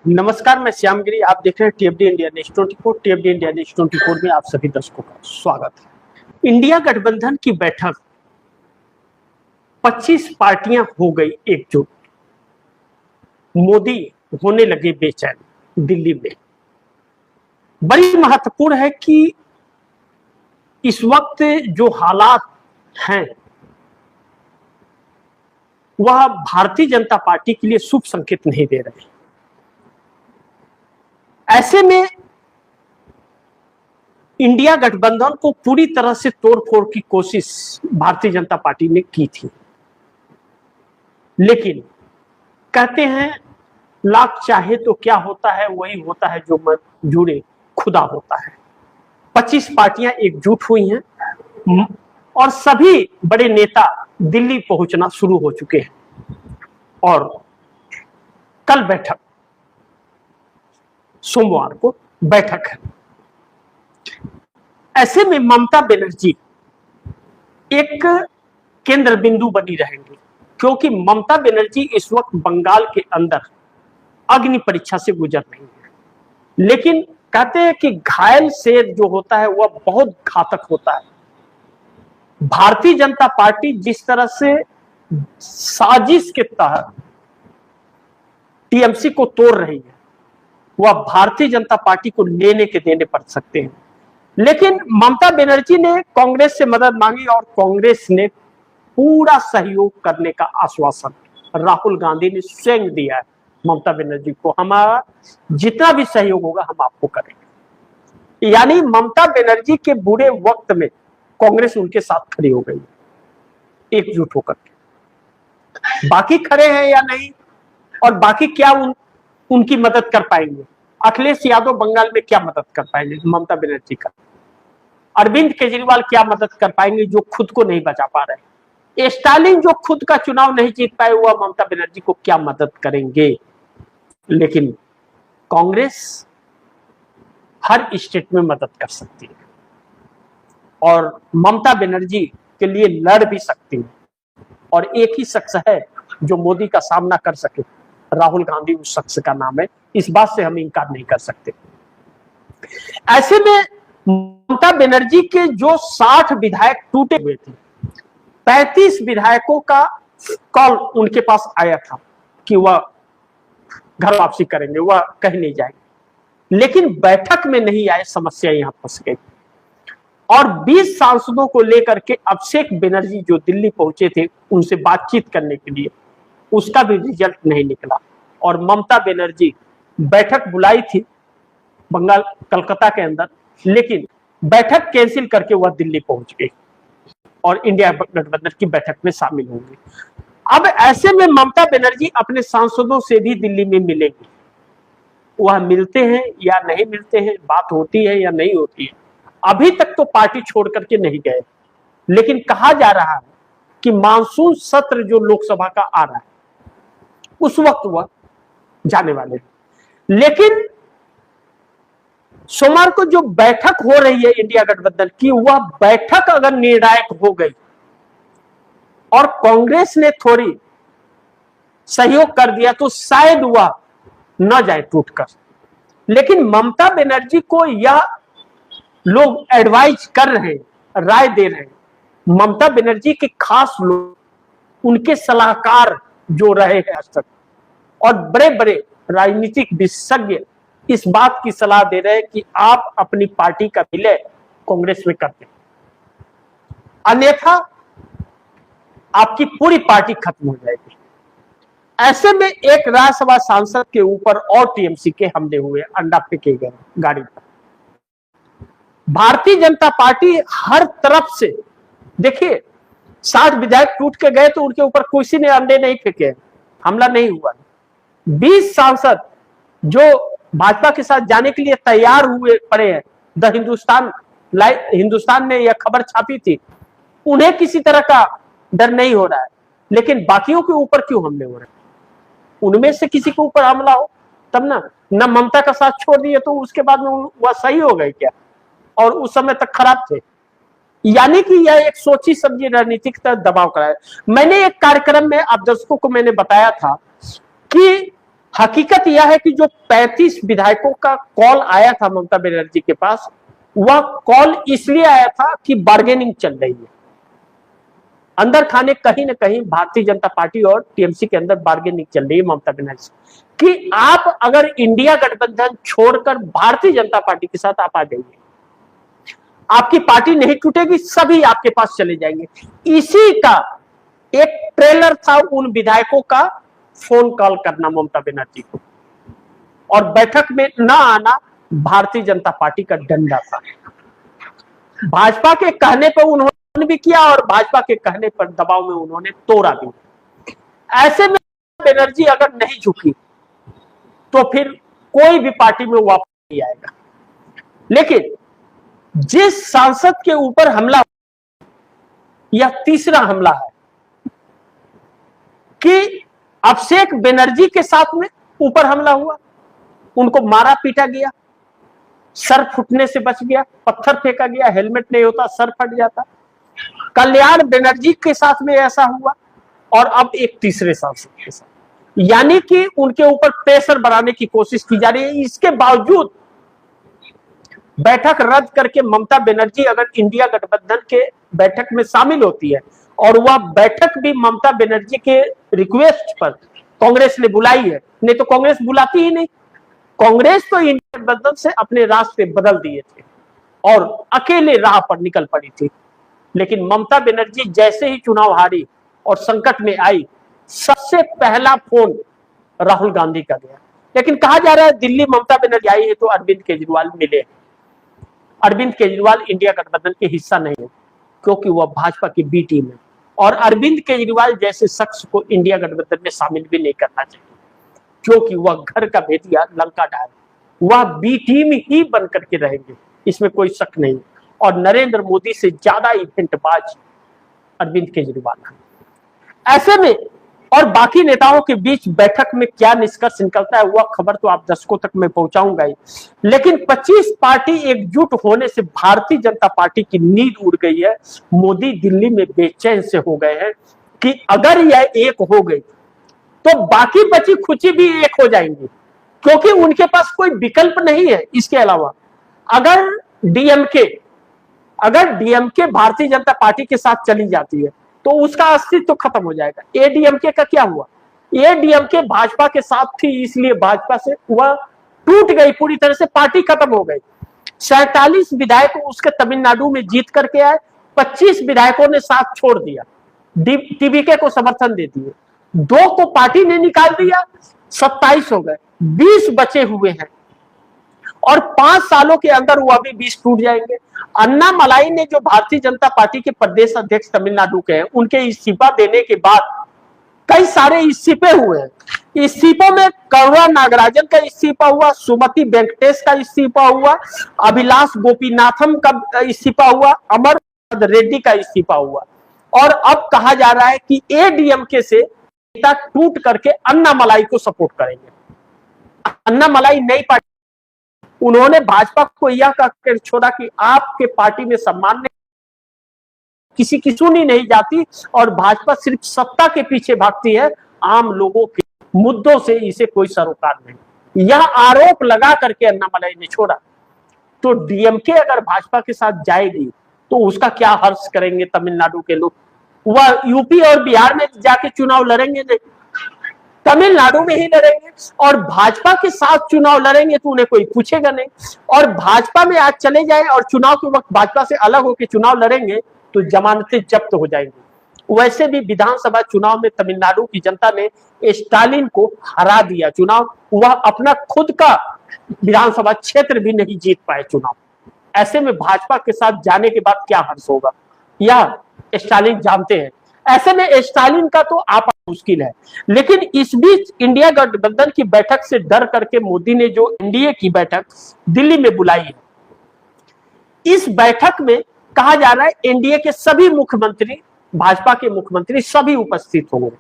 नमस्कार, मैं श्यामगिरी। आप देख रहे हैं टीएफडी इंडिया न्यूज 24। टीएफडी इंडिया न्यूज 24 में आप सभी दर्शकों का स्वागत है। इंडिया गठबंधन की बैठक 25 पार्टियां हो गई एकजुट। मोदी होने लगे बेचैन दिल्ली में। बड़ी महत्वपूर्ण है कि इस वक्त जो हालात हैं वह भारतीय जनता पार्टी के लिए शुभ संकेत नहीं दे रहे। ऐसे में इंडिया गठबंधन को पूरी तरह से तोड़फोड़ की कोशिश भारतीय जनता पार्टी ने की थी, लेकिन कहते हैं लाख चाहे तो क्या होता है, वही होता है जो मंजूरे खुदा होता है। 25 पार्टियां एकजुट हुई हैं और सभी बड़े नेता दिल्ली पहुंचना शुरू हो चुके हैं और कल बैठक, सोमवार को बैठक है। ऐसे में ममता बनर्जी एक केंद्र बिंदु बनी रहेंगी, क्योंकि ममता बनर्जी इस वक्त बंगाल के अंदर अग्नि परीक्षा से गुजर रही है। लेकिन कहते हैं कि घायल शेर जो होता है वह बहुत घातक होता है। भारतीय जनता पार्टी जिस तरह से साजिश के तहत टीएमसी को तोड़ रही है, वह भारतीय जनता पार्टी को लेने के देने पड़ सकते हैं। लेकिन ममता बनर्जी ने कांग्रेस से मदद मांगी और कांग्रेस ने पूरा सहयोग करने का आश्वासन राहुल गांधी ने स्वयं दिया है ममता बनर्जी को। हमारा जितना भी सहयोग होगा हम आपको करेंगे। यानी ममता बनर्जी के बुरे वक्त में कांग्रेस उनके साथ खड़ी हो गई एकजुट होकर के। बाकी खड़े हैं या नहीं, और बाकी क्या उनकी मदद कर पाएंगे? अखिलेश यादव बंगाल में क्या मदद कर पाएंगे ममता बनर्जी का? अरविंद केजरीवाल क्या मदद कर पाएंगे जो खुद को नहीं बचा पा रहे? स्टालिन जो खुद का चुनाव नहीं जीत पाए, वह ममता बनर्जी को क्या मदद करेंगे? लेकिन कांग्रेस हर स्टेट में मदद कर सकती है और ममता बनर्जी के लिए लड़ भी सकती है। और एक ही शख्स है जो मोदी का सामना कर सके, राहुल गांधी उस शख्स का नाम है। इस बात से हम इनकार नहीं कर सकते। ऐसे में ममता बनर्जी के जो 60 विधायक टूटे हुए थे, 35 विधायकों का कॉल उनके पास आया था कि वह घर वापसी करेंगे, वह कहीं नहीं जाएंगे। लेकिन बैठक में नहीं आए, समस्या यहां फंस गई। और 20 सांसदों को लेकर के अभिषेक बनर्जी जो दिल्ली पहुंचे थे उनसे बातचीत करने के लिए, उसका भी रिजल्ट नहीं निकला। और ममता बनर्जी बैठक बुलाई थी बंगाल कलकत्ता के अंदर, लेकिन बैठक कैंसिल करके वह दिल्ली पहुंच गई और इंडिया गठबंधन की बैठक में शामिल होंगे। अब ऐसे में ममता बनर्जी अपने सांसदों से भी दिल्ली में मिलेंगे। वह मिलते हैं या नहीं मिलते हैं, बात होती है या नहीं होती है, अभी तक तो पार्टी छोड़ करके नहीं गए। लेकिन कहा जा रहा है कि मानसून सत्र जो लोकसभा का आ रहा है उस वक्त वह जाने वाले हैं। लेकिन सोमवार को जो बैठक हो रही है इंडिया गठबंधन की, वह बैठक अगर निर्णायक हो गई और कांग्रेस ने थोड़ी सहयोग कर दिया तो शायद वह न जाए टूटकर। लेकिन ममता बनर्जी को यह लोग एडवाइज कर रहे हैं, राय दे रहे हैं। ममता बनर्जी के खास लोग, उनके सलाहकार जो रहे हैं आज तक, और बड़े बड़े राजनीतिक विशेषज्ञ इस बात की सलाह दे रहे हैं कि आप अपनी पार्टी का विलय कांग्रेस में कर दें, अन्यथा आपकी पूरी पार्टी खत्म हो जाएगी। ऐसे में एक राज्यसभा सांसद के ऊपर और टीएमसी के हमले हुए, अंडा फेंके गए गाड़ी पर। भारतीय जनता पार्टी हर तरफ से, देखिए 60 विधायक टूट के गए तो उनके ऊपर किसी ने अंडे नहीं फेंके, हमला नहीं हुआ। 20 सांसद जो भाजपा के साथ जाने के लिए तैयार हुए पड़े हैं, द हिंदुस्तान ने यह खबर छापी थी, उन्हें किसी तरह का डर नहीं हो रहा है। लेकिन बाकियों के ऊपर क्यों हमले हो रहे हैं? उनमें से किसी के ऊपर हमला हो तब ना। ममता का साथ छोड़ दिए तो उसके बाद में वह सही हो गए क्या? और उस समय तक खराब थे। यानी कि यह एक सोची समझी रणनीतिक दबाव कराया। मैंने एक कार्यक्रम में आप दर्शकों को मैंने बताया था कि हकीकत यह है कि जो 35 विधायकों का कॉल आया था ममता बनर्जी के पास, वह कॉल इसलिए आया था कि बार्गेनिंग चल रही है अंदर खाने, कहीं ना कहीं भारतीय जनता पार्टी और टीएमसी के अंदर बार्गेनिंग चल रही है ममता बनर्जी कि आप अगर इंडिया गठबंधन छोड़कर भारतीय जनता पार्टी के साथ आप आ जाइए, आपकी पार्टी नहीं टूटेगी, सभी आपके पास चले जाएंगे। इसी का एक ट्रेलर था उन विधायकों का फोन कॉल करना ममता बनर्जी को, और बैठक में ना आना भारतीय जनता पार्टी का डंडा था। भाजपा के कहने पर उन्होंने भी किया और भाजपा के कहने पर दबाव में उन्होंने तोड़ा भी। ऐसे में बनर्जी अगर नहीं झुकी तो फिर कोई भी पार्टी में वापस नहीं आएगा। लेकिन जिस सांसद के ऊपर हमला, यह तीसरा हमला है कि अभिषेक बनर्जी के साथ में ऊपर हमला हुआ, उनको मारा पीटा गया, सर फूटने से बच गया, पत्थर फेंका गया, हेलमेट नहीं होता सर फट जाता। कल्याण बनर्जी के साथ में ऐसा हुआ और अब एक तीसरे सांसद के साथ, यानी कि उनके ऊपर प्रेशर बनाने की कोशिश की जा रही है। इसके बावजूद बैठक रद्द करके ममता बनर्जी अगर इंडिया गठबंधन के बैठक में शामिल होती है, और वह बैठक भी ममता बनर्जी के रिक्वेस्ट पर कांग्रेस ने बुलाई है, नहीं तो कांग्रेस बुलाती ही नहीं। कांग्रेस तो इंडिया गठबंधन से अपने रास्ते बदल दिए थे और अकेले राह पर निकल पड़ी थी। लेकिन ममता बनर्जी जैसे ही चुनाव हारी और संकट में आई, सबसे पहला फोन राहुल गांधी का गया। लेकिन कहा जा रहा है दिल्ली ममता बनर्जी आई है तो अरविंद केजरीवाल मिले। अरविंद केजरीवाल इंडिया गठबंधन के हिस्सा नहीं है क्योंकि वह भाजपा की बी टीम है, और अरविंद केजरीवाल जैसे शख्स को इंडिया गठबंधन में शामिल भी नहीं करना चाहिए क्योंकि वह घर का भेदिया लंका डाल, वह बी टीम ही बन करके रहेंगे, इसमें कोई शक नहीं। और नरेंद्र मोदी से ज्यादा इवेंटबाज अरविंद केजरीवाल है। ऐसे में और बाकी नेताओं के बीच बैठक में क्या निष्कर्ष निकलता है वह खबर तो आप दर्शकों तक मैं पहुंचाऊंगा ही, लेकिन 25 पार्टी एकजुट होने से भारतीय जनता पार्टी की नींद उड़ गई है। मोदी दिल्ली में बेचैन से हो गए हैं कि अगर यह एक हो गई तो बाकी बची खुची भी एक हो जाएंगी, क्योंकि उनके पास कोई विकल्प नहीं है। इसके अलावा अगर डीएमके भारतीय जनता पार्टी के साथ चली जाती है तो उसका अस्तित्व तो खत्म हो जाएगा। एडीएमके का क्या हुआ? एडीएमके भाजपा के साथ थी, इसलिए भाजपा से वह टूट गई, पूरी तरह से पार्टी खत्म हो गई। 47 विधायक उसके तमिलनाडु में जीत करके आए, 25 विधायकों ने साथ छोड़ दिया, टीबीके को समर्थन दे दिए, 2 को पार्टी ने निकाल दिया, 27 हो गए, 20 बचे हुए हैं और 5 सालों के अंदर वह भी 20 टूट जाएंगे। अन्ना मलाई ने जो भारतीय जनता पार्टी के प्रदेश अध्यक्ष तमिलनाडु के हैं, उनके इस्तीफा देने के बाद कई सारे इस्तीफे हुए हैं। इस्तीफों में करुणा नागराजन का इस्तीफा हुआ, सुमति वेंकटेश का इस्तीफा हुआ, अभिलाष गोपीनाथम का इस्तीफा हुआ, अमर रेड्डी का इस्तीफा हुआ, और अब कहा जा रहा है कि एडीएमके से नेता टूट करके अन्ना मलाई को सपोर्ट करेंगे। अन्ना मलाई नई पार्टी, उन्होंने भाजपा को यह कहकर छोड़ा कि आपके पार्टी में सम्मान नहीं, किसी की सुनी नहीं जाती और भाजपा सिर्फ सत्ता के पीछे भागती है, आम लोगों के मुद्दों से इसे कोई सरोकार नहीं। यह आरोप लगा करके अन्ना मलाई ने छोड़ा। तो डीएमके अगर भाजपा के साथ जाएगी तो उसका क्या हर्ष करेंगे तमिलनाडु के लोग? वह यूपी और बिहार में जाके चुनाव लड़ेंगे नहीं, तमिलनाडु में ही लड़ेंगे, और भाजपा के साथ चुनाव लड़ेंगे तो उन्हें कोई पूछेगा नहीं। और भाजपा में आज चले जाए और चुनाव के वक्त भाजपा से अलग होकर चुनाव लड़ेंगे तो जमानतें जब्त हो जाएंगी। वैसे भी विधानसभा चुनाव में तमिलनाडु की जनता ने स्टालिन को हरा दिया चुनाव, वह अपना खुद का विधानसभा क्षेत्र भी नहीं जीत पाए चुनाव। ऐसे में भाजपा के साथ जाने के बाद क्या हर्ष होगा, यह स्टालिन जानते हैं। ऐसे में स्टालिन का तो आप मुश्किल है। लेकिन इस बीच इंडिया गठबंधन की बैठक से डर करके मोदी ने जो एनडीए की बैठक दिल्ली में बुलाई है, इस बैठक में कहा जा रहा है एनडीए के सभी मुख्यमंत्री, भाजपा के मुख्यमंत्री सभी उपस्थित होंगे,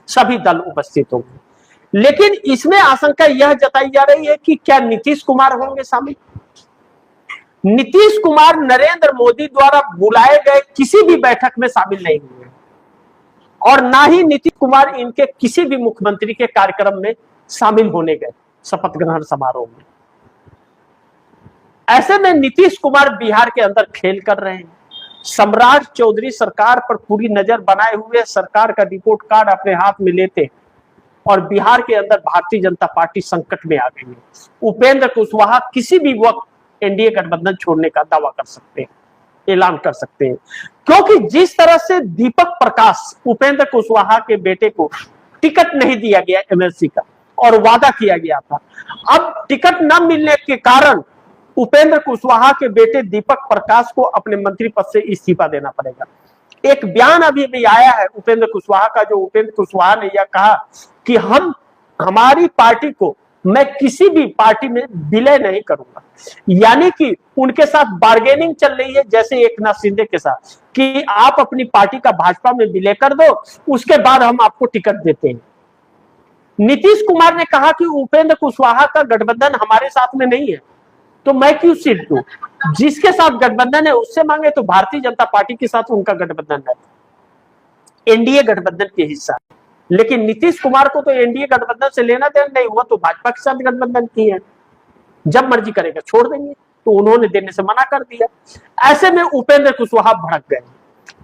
सभी दल उपस्थित होंगे। लेकिन इसमें आशंका यह जताई जा रही है कि क्या नीतीश कुमार होंगे शामिल? नीतीश कुमार नरेंद्र मोदी द्वारा बुलाए गए किसी भी बैठक में शामिल नहीं हुए और ना ही नीतीश कुमार इनके किसी भी मुख्यमंत्री के कार्यक्रम में शामिल होने गए शपथ ग्रहण समारोह में। ऐसे में नीतीश कुमार बिहार के अंदर खेल कर रहे हैं। सम्राट चौधरी सरकार पर पूरी नजर बनाए हुए सरकार का रिपोर्ट कार्ड अपने हाथ में लेते और बिहार के अंदर भारतीय जनता पार्टी संकट में आ गई है। उपेंद्र कुशवाहा किसी भी वक्त एनडीए गठबंधन छोड़ने का दावा कर सकते हैं, ऐलान कर सकते हैं, क्योंकि जिस तरह से दीपक प्रकाश उपेंद्र कुशवाहा के बेटे को टिकट नहीं दिया गया एमएलसी का और वादा किया गया था, अब टिकट न मिलने के कारण उपेंद्र कुशवाहा के बेटे दीपक प्रकाश को अपने मंत्री पद से इस्तीफा देना पड़ेगा। एक बयान अभी आया है उपेंद्र कुशवाहा का, जो उपेंद्र कुशवाहा ने यह कहा कि हमारी पार्टी को मैं किसी भी पार्टी में विलय नहीं करूंगा, यानी कि उनके साथ बार्गेनिंग चल रही है जैसे एकनाथ शिंदे के साथ कि आप अपनी पार्टी का भाजपा में विलय कर दो, उसके बाद हम आपको टिकट देते हैं। नीतीश कुमार ने कहा कि उपेंद्र कुशवाहा का गठबंधन हमारे साथ में नहीं है, तो मैं क्यों सीट दूं? जिसके साथ गठबंधन है उससे मांगे, तो भारतीय जनता पार्टी के साथ उनका गठबंधन है, एनडीए गठबंधन के हिस्सा। लेकिन नीतीश कुमार को तो एनडीए गठबंधन से लेना देना नहीं हुआ, तो भाजपा के साथ गठबंधन की है, जब मर्जी करेगा छोड़ देंगे, तो उन्होंने देने से मना कर दिया। ऐसे में उपेंद्र कुशवाहा भड़क गए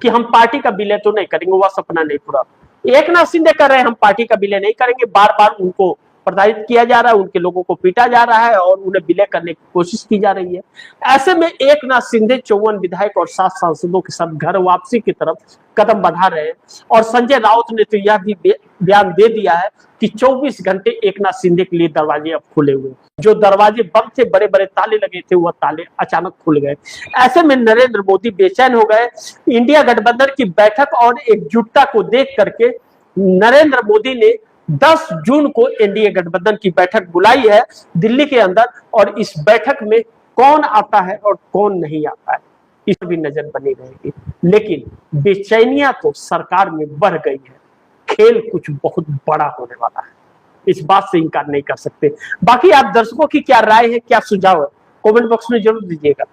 कि हम पार्टी का विलय तो नहीं करेंगे, वह सपना नहीं पूरा। एकनाथ शिंदे कर रहे हैं हम पार्टी का विलय नहीं करेंगे, बार बार उनको प्रताड़ित किया जा रहा है, उनके लोगों को पीटा जा रहा है और उन्हें विलय करने की कोशिश की जा रही है। ऐसे में एकनाथ शिंदे 54 विधायक और 7 सांसदों के साथ घर वापसी की तरफ कदम बढ़ा रहे हैं और संजय राउत ने तो यह भी बयान दे दिया है कि 24 घंटे एकनाथ शिंदे के लिए दरवाजे अब खुले हुए, जो दरवाजे बंद थे, बड़े बड़े ताले लगे थे, वह ताले अचानक खुल गए। ऐसे में नरेंद्र मोदी बेचैन हो गए। इंडिया गठबंधन की बैठक और एकजुटता को देख करके नरेंद्र मोदी ने 10 जून को एनडीए गठबंधन की बैठक बुलाई है दिल्ली के अंदर, और इस बैठक में कौन आता है और कौन नहीं आता है इस पर भी नजर बनी रहेगी। लेकिन बेचैनियां तो सरकार में बढ़ गई है, खेल कुछ बहुत बड़ा होने वाला है, इस बात से इनकार नहीं कर सकते। बाकी आप दर्शकों की क्या राय है, क्या सुझाव है, कमेंट बॉक्स में जरूर दीजिएगा।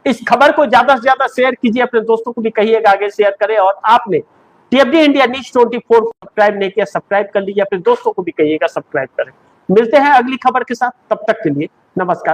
इस खबर को ज्यादा से ज्यादा शेयर कीजिए, अपने दोस्तों को भी कहिएगा आगे शेयर करें, और आपने टीएफडी इंडिया न्यूज 24 सब्सक्राइब नहीं किया, सब्सक्राइब कर लीजिए, अपने दोस्तों को भी कहिएगा सब्सक्राइब करें। मिलते हैं अगली खबर के साथ, तब तक के लिए नमस्कार।